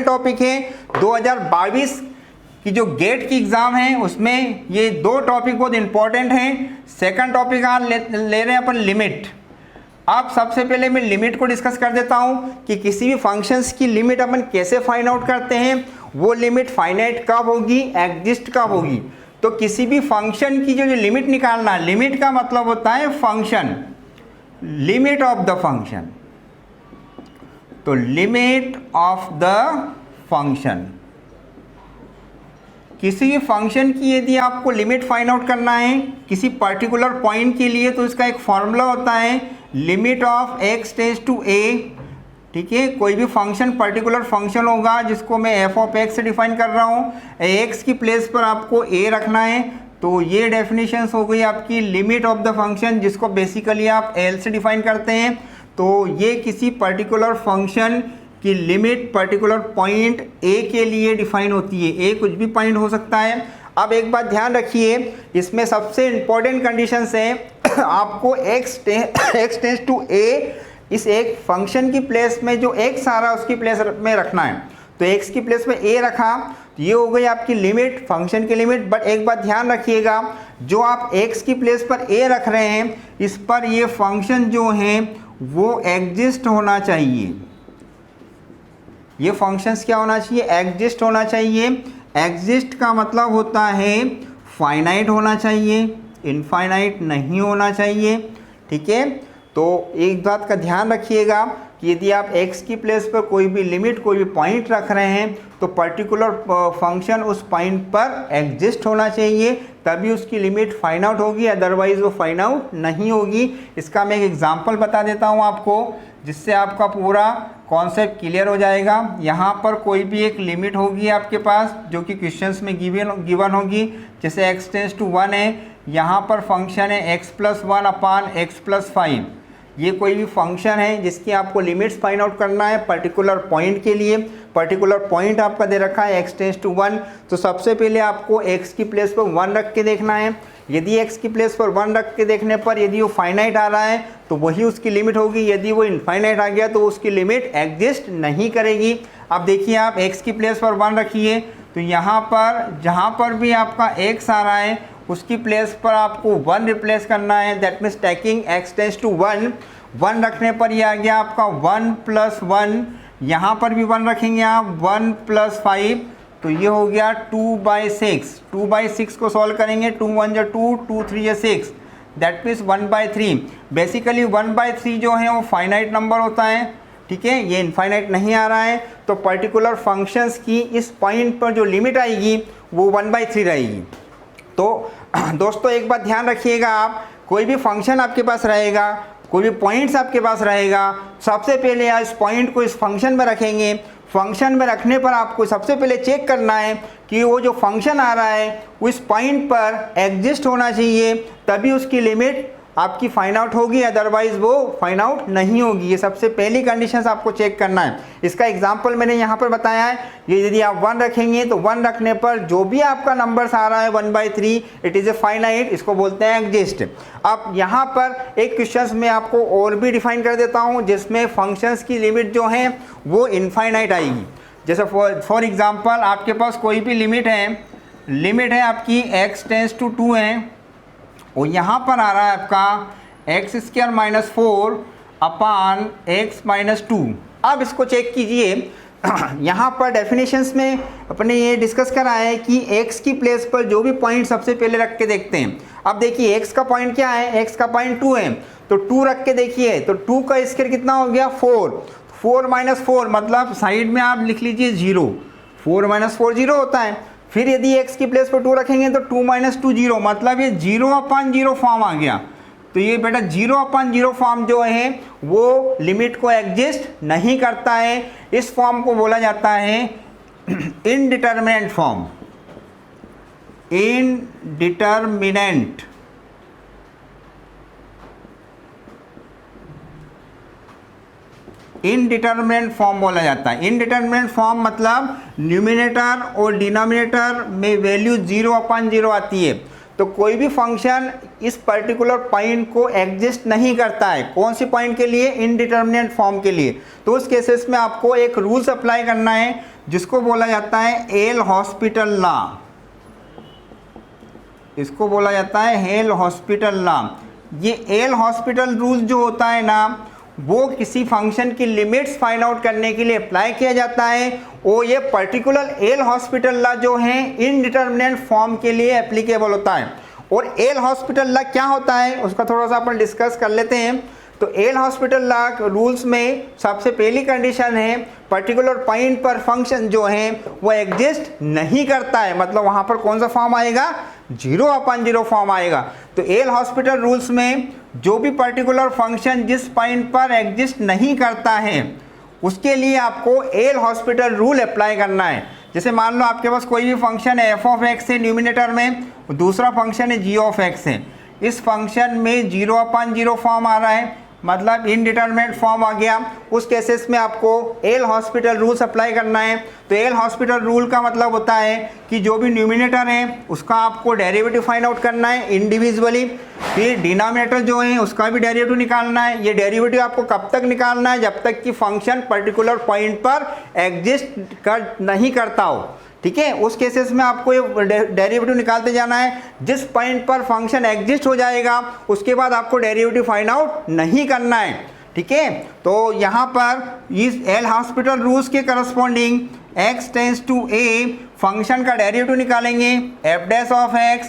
Topic है 2022 की जो गेट की एग्जाम है उसमें ये दो टॉपिक बहुत इंपॉर्टेंट हैं। सेकंड टॉपिक आज ले रहे हैं अपन लिमिट। अब सबसे पहले मैं लिमिट को डिस्कस कर देता हूं कि किसी भी फंक्शंस की लिमिट अपन कैसे फाइंड आउट करते हैं। वो लिमिट फाइनाइट कब होगी, एग्जिस्ट कब होगी। तो किसी भी फंक्शन की जो लिमिट निकालना है, लिमिट का मतलब होता है function, limit of the function. तो लिमिट ऑफ द फंक्शन, किसी भी फंक्शन की यदि आपको लिमिट फाइंड आउट करना है किसी पर्टिकुलर पॉइंट के लिए, तो इसका एक फॉर्मूला होता है limit of x tends to a। ठीक है, कोई भी फंक्शन पर्टिकुलर फंक्शन होगा जिसको मैं f ऑफ x से डिफाइन कर रहा हूँ, x की प्लेस पर आपको a रखना है। तो ये डेफिनेशंस हो गई आपकी लिमिट ऑफ द फंक्शन, जिसको बेसिकली आप l से डिफाइन करते हैं। तो ये किसी पर्टिकुलर फंक्शन की लिमिट पर्टिकुलर पॉइंट a के लिए डिफाइन होती है। a कुछ भी पॉइंट हो सकता है। अब एक बात ध्यान रखिए, इसमें सबसे इंपॉर्टेंट कंडीशंस है आपको x टेंड्स टू a इस एक फंक्शन की प्लेस में जो x आ रहा है उसकी प्लेस में रखना है। तो x की प्लेस में a रखा, तो ये हो गई आपकी लिमिट, फंक्शन की लिमिट। बट एक बात ध्यान रखिएगा, जो आप x की प्लेस पर a रख रहे हैं इस पर ये फंक्शन जो है वो एग्जिस्ट होना चाहिए। ये फंक्शंस क्या होना चाहिए, एग्जिस्ट होना चाहिए। एग्जिस्ट का मतलब होता है फाइनाइट होना चाहिए, इनफाइनाइट नहीं होना चाहिए। ठीक है, तो एक बात का ध्यान रखिएगा कि यदि आप x की प्लेस पर कोई भी लिमिट, कोई भी पॉइंट रख रहे हैं तो पर्टिकुलर फंक्शन उस पॉइंट पर एग्जिस्ट होना चाहिए, तभी उसकी लिमिट फाइंड आउट होगी, अदरवाइज वो फाइंड आउट नहीं होगी। इसका मैं एक एग्जांपल बता देता हूँ आपको, जिससे आपका पूरा कॉन्सेप्ट क्लियर हो जाएगा। यहाँ पर कोई भी एक लिमिट होगी आपके पास जो कि क्वेश्चंस में गिवन होगी, जैसे x टेंड्स टू 1 है, यहाँ पर फंक्शन है x+1 अपान x+5। ये कोई भी फंक्शन है जिसकी आपको लिमिट्स फाइंड आउट करना है पर्टिकुलर पॉइंट के लिए। पर्टिकुलर पॉइंट आपका दे रखा है x टेंड्स टू 1। तो सबसे पहले आपको x की प्लेस पर 1 रख के देखना है। यदि x की प्लेस पर 1 रख के देखने पर यदि वो फाइनाइट आ रहा है तो वही उसकी लिमिट होगी, यदि वो इनफाइनाइट आ गया तो उसकी लिमिट एग्जिस्ट नहीं करेगी। अब देखिए, आप x की प्लेस पर 1 रखिए, तो यहाँ पर जहाँ पर भी आपका x आ रहा है उसकी प्लेस पर आपको 1 रिप्लेस करना है। That means taking x tends to 1, 1 रखने पर ये आ गया आपका 1+1। यहाँ पर भी 1 रखेंगे आप, 1+5, तो ये हो गया 2/6। 2/6 को सॉल्व करेंगे, 2 1 जा 2, 2 3 जा 6, दैट मीन्स 1/3। बेसिकली 1/3 जो है वो फाइनाइट नंबर होता है। ठीक है, ये इनफाइनाइट नहीं आ रहा है, तो पर्टिकुलर फंक्शंस की इस पॉइंट पर जो लिमिट आएगी वो 1/3 रहेगी। तो दोस्तों एक बात ध्यान रखिएगा, आप कोई भी फंक्शन आपके पास रहेगा, कोई भी पॉइंट्स आपके पास रहेगा, सबसे पहले आप इस पॉइंट को इस फंक्शन में रखेंगे। फंक्शन में रखने पर आपको सबसे पहले चेक करना है कि वो जो फंक्शन आ रहा है वो इस पॉइंट पर एग्जिस्ट होना चाहिए, तभी उसकी लिमिट आपकी फाइंड आउट होगी, अदरवाइज वो फाइंड आउट नहीं होगी। ये सबसे पहली कंडीशंस आपको चेक करना है। इसका एग्जांपल मैंने यहाँ पर बताया है, ये यदि आप 1 रखेंगे तो 1 रखने पर जो भी आपका नंबर्स आ रहा है 1/3, इट इज़ ए फाइनाइट, इसको बोलते हैं एग्जिस्ट। अब यहाँ पर एक क्वेश्चन में आपको और भी डिफाइन कर देता हूँ जिसमें फंक्शंस की लिमिट जो है वो इनफाइनाइट आएगी। जैसे फॉर एग्जाम्पल आपके पास कोई भी लिमिट है आपकी x टेंड्स टू 2 है, और यहाँ पर आ रहा है आपका x² - 4 अपान x - 2। अब इसको चेक कीजिए, यहाँ पर डेफिनेशंस में अपने ये डिस्कस करा है कि x की प्लेस पर जो भी पॉइंट सबसे पहले रख के देखते हैं। अब देखिए x का पॉइंट क्या है, x का पॉइंट 2 है, तो 2 रख के देखिए, तो 2 का स्क्वायर कितना हो गया 4। 4 - 4 मतलब साइड में आप लिख लीजिए 0, 4 - 4 0 होता है। फिर यदि x की प्लेस पर 2 रखेंगे तो 2 - 2 0, मतलब ये 0/0 फॉर्म आ गया। तो ये बेटा 0/0 फॉर्म जो है वो लिमिट को एग्जिस्ट नहीं करता है। इस फॉर्म को बोला जाता है इनडिटरमिनेंट फॉर्म। इनडिटरमिनेंट इनडिटरमिनेंट फॉर्म बोला जाता है। इनडिटरमिनेंट फॉर्म मतलब न्यूमिनेटर और डिनोमिनेटर में वैल्यू 0/0 आती है। तो कोई भी फंक्शन इस पर्टिकुलर पॉइंट को एग्जिस्ट नहीं करता है। कौन सी पॉइंट के लिए? इनडिटर्मिनेट फॉर्म के लिए। तो उस केसेस में आपको एक रूल्स अप्लाई करना है जिसको बोला जाता है एल हॉस्पिटल लॉ। इसको बोला जाता है एल हॉस्पिटल लॉ। ये एल हॉस्पिटल रूल जो होता है ना, वो किसी फंक्शन की लिमिट्स फाइंड आउट करने के लिए अप्लाई किया जाता है। वो ये पर्टिकुलर एल हॉस्पिटल लॉ जो है इनडिटर्मिनेट फॉर्म के लिए एप्लीकेबल होता है। और एल हॉस्पिटल लॉ क्या होता है उसका थोड़ा सा अपन डिस्कस कर लेते हैं। तो एल हॉस्पिटल लॉ रूल्स में सबसे पहली कंडीशन है पर्टिकुलर पॉइंट पर फंक्शन जो है वो एग्जिस्ट नहीं करता है, मतलब वहाँ पर कौन सा फॉर्म आएगा? 0/0 फॉर्म आएगा। तो एल हॉस्पिटल रूल्स में जो भी पर्टिकुलर फंक्शन जिस पॉइंट पर एग्जिस्ट नहीं करता है उसके लिए आपको एल हॉस्पिटल रूल अप्लाई करना है। जैसे मान लो आपके पास कोई भी फंक्शन है f(x) है न्यूमिनेटर में, दूसरा फंक्शन है g(x) है। इस फंक्शन में 0/0 फॉर्म आ रहा है, मतलब इनडिटरमिनेट फॉर्म आ गया। उस केसेस में आपको एल हॉस्पिटल रूल्स अप्लाई करना है। तो एल हॉस्पिटल रूल का मतलब होता है कि जो भी न्यूमिनेटर है उसका आपको डेरिवेटिव फाइंड आउट करना है इंडिविजुअली। फिर डिनोमिनेटर जो है उसका भी डेरिवेटिव निकालना है। ये डेरिवेटिव आपको कब तक निकालना है? जब तक कि फंक्शन पर्टिकुलर पॉइंट पर एग्जिस्ट नहीं करता हो। ठीक है, उस केसेस में आपको ये डेरिवेटिव निकालते जाना है। जिस पॉइंट पर फंक्शन एग्जिस्ट हो जाएगा उसके बाद आपको डेरिवेटिव फाइंड आउट नहीं करना है। ठीक है, तो यहाँ पर इस एल हॉस्पिटल रूल्स के corresponding x tends to a function का डेरिवेटिव निकालेंगे f'(x),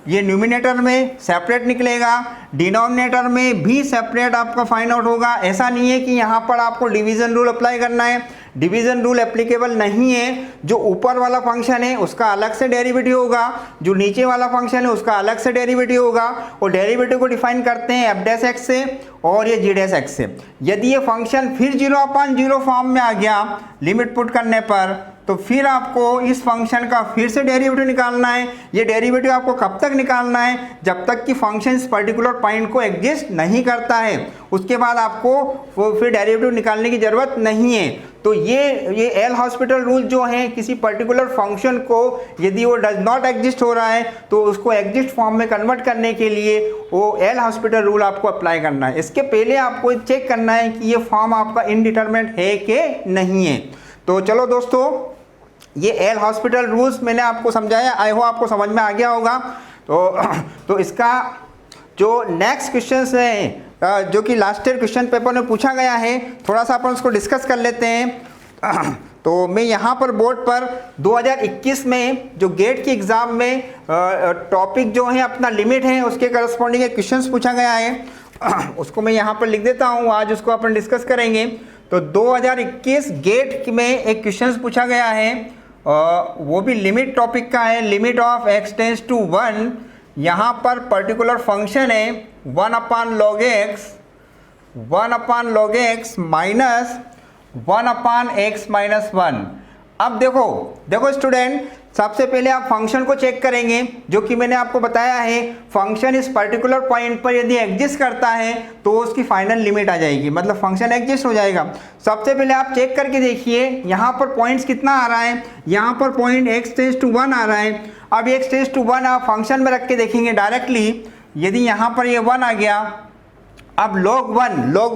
ये न्यूमिनेटर में सेपरेट निकलेगा, डिनोमिनेटर में भी सेपरेट आपका फाइंड आउट होगा। ऐसा नहीं है कि यहाँ पर आपको डिवीजन रूल अप्लाई करना है, डिवीजन रूल एप्लीकेबल नहीं है। जो ऊपर वाला फंक्शन है उसका अलग से डेरिवेटिव होगा, जो नीचे वाला फंक्शन है उसका अलग से डेरिवेटिव होगा। और डेरिवेटिव को डिफाइन करते हैं f'(x) से और ये g'(x) से। यदि ये फंक्शन फिर 0/0 फॉर्म में आ गया लिमिट पुट करने पर, तो फिर आपको इस फंक्शन का फिर से डेरिवेटिव निकालना है। ये डेरिवेटिव आपको कब तक निकालना है? जब तक कि फंक्शन इस पर्टिकुलर पॉइंट को एग्जिस्ट नहीं करता है। उसके बाद आपको फिर डेरिवेटिव निकालने की ज़रूरत नहीं है। तो ये एल हॉस्पिटल रूल जो है किसी पर्टिकुलर फंक्शन को यदि वो डज नॉट एग्जिस्ट हो रहा है तो उसको एग्जिस्ट फॉर्म में कन्वर्ट करने के लिए वो एल हॉस्पिटल रूल आपको अप्लाई करना है। इसके पहले आपको चेक करना है कि ये फॉर्म आपका इनडिटरमिनेट है कि नहीं है। तो चलो दोस्तों, ये एल हॉस्पिटल रूल्स मैंने आपको समझाया, आई होप आपको समझ में आ गया होगा। तो इसका जो नेक्स्ट क्वेश्चन है जो कि लास्ट ईयर क्वेश्चन पेपर में पूछा गया है, थोड़ा सा अपन उसको डिस्कस कर लेते हैं। तो मैं यहाँ पर बोर्ड पर 2021 में जो गेट की एग्ज़ाम में टॉपिक जो है अपना लिमिट है उसके करस्पॉन्डिंग एक क्वेश्चन पूछा गया है। उसको मैं यहाँ पर लिख देता हूँ, आज उसको अपन डिस्कस करेंगे। तो 2021 गेट में एक क्वेश्चन पूछा गया है, वो भी लिमिट टॉपिक का है, limit of x tends to 1। यहाँ पर पर्टिकुलर फंक्शन है 1/log x माइनस 1/x-1। अब देखो स्टूडेंट, सबसे पहले आप फंक्शन को चेक करेंगे जो कि मैंने आपको बताया है। फंक्शन इस पर्टिकुलर पॉइंट पर यदि एग्जिस्ट करता है तो उसकी फाइनल लिमिट आ जाएगी, मतलब फंक्शन एग्जिस्ट हो जाएगा। सबसे पहले आप चेक करके देखिए यहाँ पर पॉइंट्स कितना आ रहा है। यहाँ पर पॉइंट x टेंस टू 1 आ रहा है। अब x टेंस टू 1 आप फंक्शन में रख के देखेंगे डायरेक्टली, यदि यहाँ पर ये 1 आ गया, अब log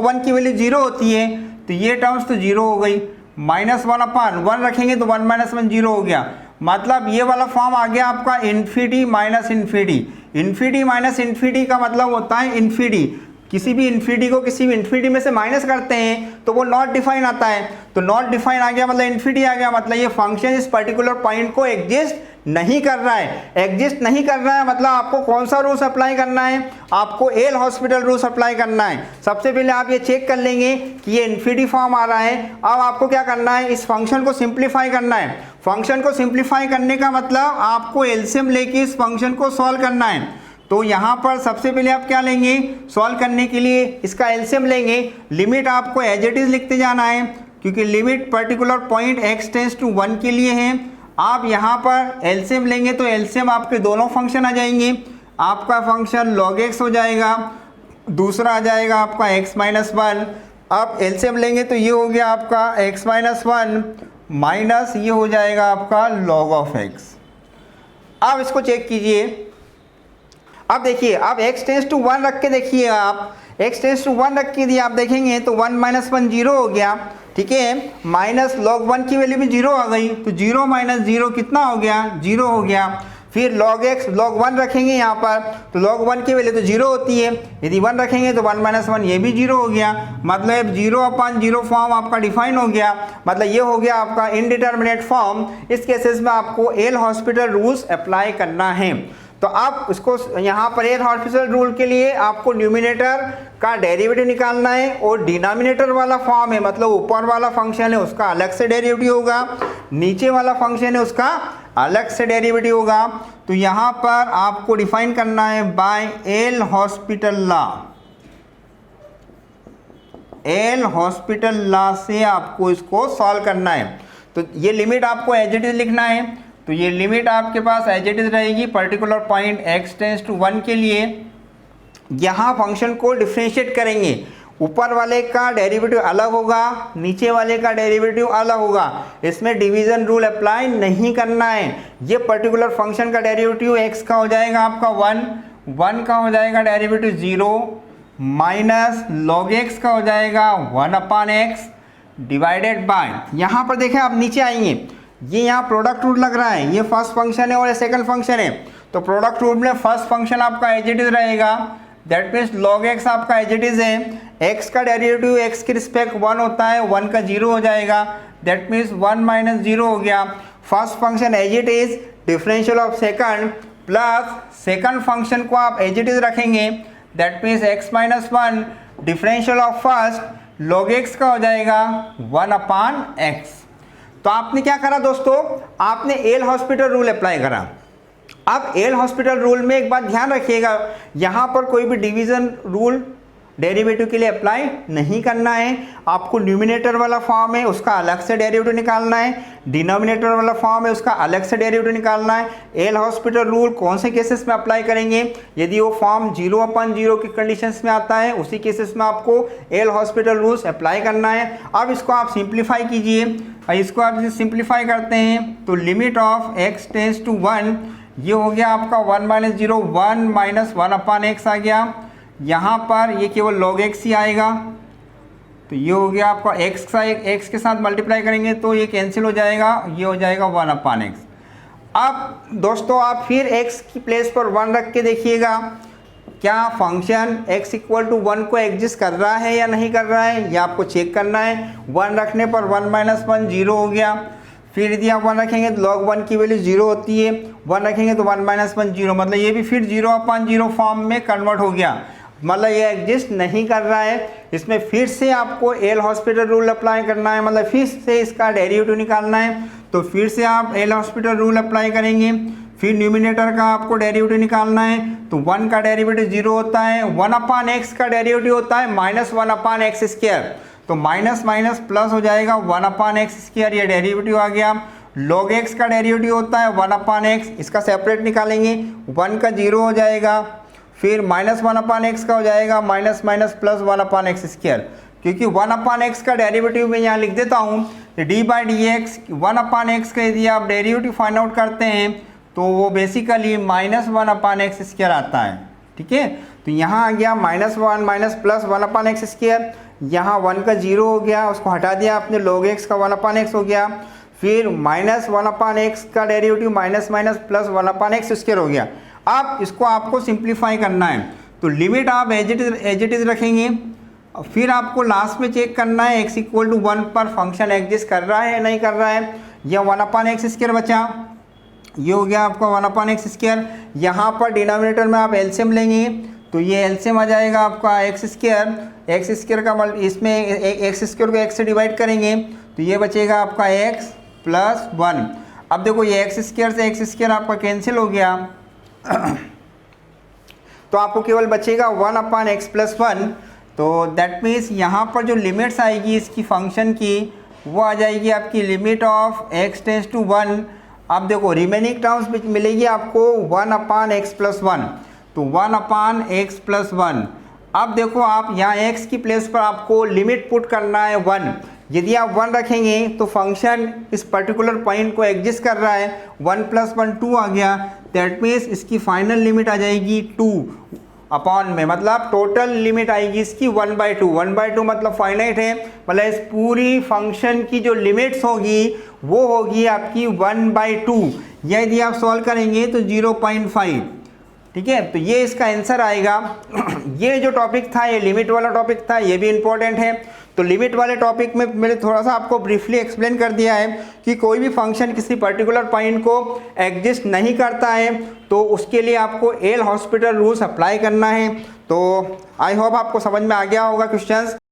1 की वैल्यू 0 होती है तो ये टर्म्स तो 0 हो गई। -1/1 रखेंगे तो 1 - 1 0 हो गया, मतलब ये वाला फॉर्म आ गया आपका infinity minus infinity. Infinity minus infinity का मतलब होता है इन्फिनिटी, किसी भी इन्फिनिटी को किसी भी इन्फिनिटी में से माइनस करते हैं तो वो नॉट डिफाइन आता है। तो नॉट डिफाइन आ गया मतलब इन्फिनिटी आ गया, मतलब ये फंक्शन इस पर्टिकुलर पॉइंट को एग्जिस्ट नहीं कर रहा है। एग्जिस्ट नहीं कर रहा है मतलब आपको कौन सा रूल्स अप्लाई करना है? आपको एल हॉस्पिटल रूल्स अप्लाई करना है। सबसे पहले आप ये चेक कर लेंगे कि ये इन्फिनिटी फॉर्म आ रहा है। अब आपको क्या करना है? इस फंक्शन को सिंप्लीफाई करना है। फंक्शन को सिंप्लीफाई करने का मतलब आपको एलसीएम लेके इस फंक्शन को सॉल्व करना है। तो यहाँ पर सबसे पहले आप क्या लेंगे? सॉल्व करने के लिए इसका एलसीएम लेंगे। लिमिट आपको एज इट इज लिखते जाना है क्योंकि limit particular point x tends to 1 के लिए है। आप यहाँ पर एलसीएम लेंगे तो एलसीएम आपके दोनों फंक्शन आ जाएंगे। आपका फंक्शन log x हो जाएगा, दूसरा आ जाएगा आपका x-1। आप एलसीएम लेंगे तो ये हो गया आपका x-1 माइनस ये हो जाएगा आपका log of x। अब इसको चेक कीजिए, अब देखिए, अब x टेंस टू 1 रख के देखिए, आप x टेंस टू 1 रख के दिए, आप देखेंगे तो 1 माइनस 1 जीरो हो गया, ठीक है, माइनस log 1 की वैल्यू भी जीरो आ गई, तो जीरो माइनस जीरो कितना हो गया, जीरो हो गया। फिर log x log 1 रखेंगे यहाँ पर, तो log 1 की वैल्यू तो जीरो होती है, यदि 1 रखेंगे तो 1 माइनस 1 ये भी जीरो हो गया, मतलब 0/0 फॉर्म आपका डिफाइन हो गया, मतलब ये हो गया आपका इनडिटर्मिनेट फॉर्म। इस केसेस में आपको एल हॉस्पिटल रूल्स अप्लाई करना है। तो आप उसको यहाँ पर एल हॉस्पिटल रूल के लिए आपको न्यूमिनेटर का डेरिवेटिव निकालना है, और डिनोमिनेटर वाला फॉर्म है, मतलब ऊपर वाला फंक्शन है उसका अलग से डेरिवेटिव होगा, नीचे वाला फंक्शन है उसका अलग से डेरिवेटिव होगा। तो यहाँ पर आपको डिफाइन करना है by L hospital law. L hospital law से आपको इसको सॉल्व करना है। तो ये लिमिट आपको एज इट इज लिखना है, तो ये लिमिट आपके पास एज इट इज रहेगी particular point x tends to 1 के लिए। यहाँ फंक्शन को डिफ्रेंशिएट करेंगे, ऊपर वाले का डेरिवेटिव अलग होगा, नीचे वाले का डेरिवेटिव अलग होगा, इसमें डिवीजन रूल अप्लाई नहीं करना है। ये पर्टिकुलर फंक्शन का डेरिवेटिव x का हो जाएगा आपका 1 का हो जाएगा डेरिवेटिव 0, माइनस log x का हो जाएगा 1/x डिवाइडेड बाय, यहाँ पर देखें आप नीचे आएंगे, ये यहाँ प्रोडक्ट रूल लग रहा है, ये फर्स्ट फंक्शन है और ये सेकंड फंक्शन है, तो प्रोडक्ट रूल में फर्स्ट फंक्शन आपका एज इट इज रहेगा, दैट मीन्स log x आपका एज इट इज है, x का डेरिवेटिव x के रिस्पेक्ट 1 होता है, 1 का 0 हो जाएगा, दैट मीन्स 1 माइनस 0 हो गया। First function as it is, differential of second plus second function को आप एज इट इज रखेंगे, that means x minus 1 differential of first log x का हो जाएगा 1/x। तो आपने क्या करा दोस्तों, आपने एल हॉस्पिटल रूल अप्लाई करा। अब एल हॉस्पिटल रूल में एक बात ध्यान रखिएगा, यहाँ पर कोई भी डिवीजन रूल डेरिवेटिव के लिए अप्लाई नहीं करना है। आपको न्यूमिनेटर वाला फॉर्म है उसका अलग से डेरिवेटिव निकालना है, डिनोमिनेटर वाला फॉर्म है उसका अलग से डेरिवेटिव निकालना है। एल हॉस्पिटल रूल कौन से केसेस में अप्लाई करेंगे, यदि वो फॉर्म 0/0 की कंडीशंस में आता है, उसी केसेस में आपको एल हॉस्पिटल रूल्स अप्लाई करना है। अब इसको आप सिंप्लीफाई कीजिए, और इसको आप सिंप्लीफाई करते हैं तो limit of x tends to 1, ये हो गया आपका 1 माइनस 0 1 माइनस 1/x आ गया, यहाँ पर ये केवल log x ही आएगा, तो ये हो गया आपका x का, x के साथ मल्टीप्लाई करेंगे तो ये कैंसिल हो जाएगा, ये हो जाएगा 1/x। अब दोस्तों आप फिर x की प्लेस पर 1 रख के देखिएगा, क्या फंक्शन x इक्वल टू 1 को एग्जिस्ट कर रहा है या नहीं कर रहा है, ये आपको चेक करना है। 1 रखने पर 1 माइनस 1 0 हो गया, फिर यदि आप 1 रखेंगे तो log 1 की वैल्यू 0 होती है, 1 रखेंगे तो 1 माइनस 1 0, मतलब ये भी फिर 0/0 फॉर्म में कन्वर्ट हो गया, मतलब ये एग्जिस्ट नहीं कर रहा है। इसमें फिर से आपको एल हॉस्पिटल रूल अप्लाई करना है, मतलब फिर से इसका डेरिवेटिव निकालना है, तो फिर से आप एल हॉस्पिटल रूल अप्लाई करेंगे। फिर न्यूमिनेटर का आपको डेरिवेटिव निकालना है, तो 1 का डेरिवेटिव 0 होता है, 1/x का डेरिवेटिव होता है माइनस 1/x स्क्वायर, तो माइनस माइनस प्लस हो जाएगा 1/x स्क्वायर, ये डेरिवेटिव आ गया। log x का डेरिवेटिव होता है 1/x, इसका सेपरेट निकालेंगे, 1 का 0 हो जाएगा, फिर माइनस 1/x का हो जाएगा minus minus plus 1/x square, क्योंकि 1/x का डेरिवेटिव मैं यहाँ लिख देता हूँ, d/dx 1/x का यदि आप डेरिवेटिव फाइंड आउट करते हैं तो वो बेसिकली माइनस 1/x स्क्वायर आता है, ठीक है। तो यहाँ आ गया minus 1 minus plus 1/x square, यहाँ 1 का 0 हो गया, उसको हटा दिया आपने, log x का 1/x हो गया, फिर माइनस 1/x का derivative minus minus plus 1/x square हो गया। अब इसको आपको सिंप्लीफाई करना है, तो लिमिट आप एज इट इज रखेंगे, फिर आपको लास्ट में चेक करना है x इक्वल टू 1 पर फंक्शन एग्जिस्ट कर रहा है या नहीं कर रहा है। यह 1/x स्क्वायर बचा, ये हो गया आपका 1/x स्क्वायर। यहाँ पर डिनोमिनेटर में आप एलसीएम लेंगे तो ये एलसीएम आ जाएगा आपका x स्क्वायर का इसमें x स्क्वायर को x से डिवाइड करेंगे तो ये बचेगा आपका x प्लस 1। अब देखो ये x स्क्वायर से x स्क्वायर आपका कैंसिल हो गया तो आपको केवल बचेगा 1/x प्लस 1। तो दैट मीन्स यहाँ पर जो लिमिट्स आएगी इसकी फंक्शन की वो आ जाएगी आपकी limit of x tends to 1। अब देखो रिमेनिंग टर्म्स मिलेगी आपको 1/x प्लस 1, तो 1/x प्लस 1। अब देखो आप यहाँ x की प्लेस पर आपको लिमिट पुट करना है 1, यदि आप 1 रखेंगे तो फंक्शन इस पर्टिकुलर पॉइंट को एग्जिस्ट कर रहा है, 1 + 1 2 आ गया, दैट मीन्स इसकी फाइनल लिमिट आ जाएगी 2 अपॉन में, मतलब टोटल लिमिट आएगी इसकी 1/2। 1/2 मतलब फाइनाइट है, मतलब इस पूरी फंक्शन की जो लिमिट्स होगी वो होगी आपकी 1/2। यदि आप सॉल्व करेंगे तो 0.5, ठीक है। तो ये इसका आंसर आएगा। ये जो टॉपिक था ये लिमिट वाला टॉपिक था, ये भी इंपॉर्टेंट है। तो लिमिट वाले टॉपिक में मैंने थोड़ा सा आपको ब्रीफली एक्सप्लेन कर दिया है कि कोई भी फंक्शन किसी पर्टिकुलर पॉइंट को एग्जिस्ट नहीं करता है तो उसके लिए आपको एल हॉस्पिटल रूल्स अप्लाई करना है। तो आई होप आपको समझ में आ गया होगा क्वेश्चंस।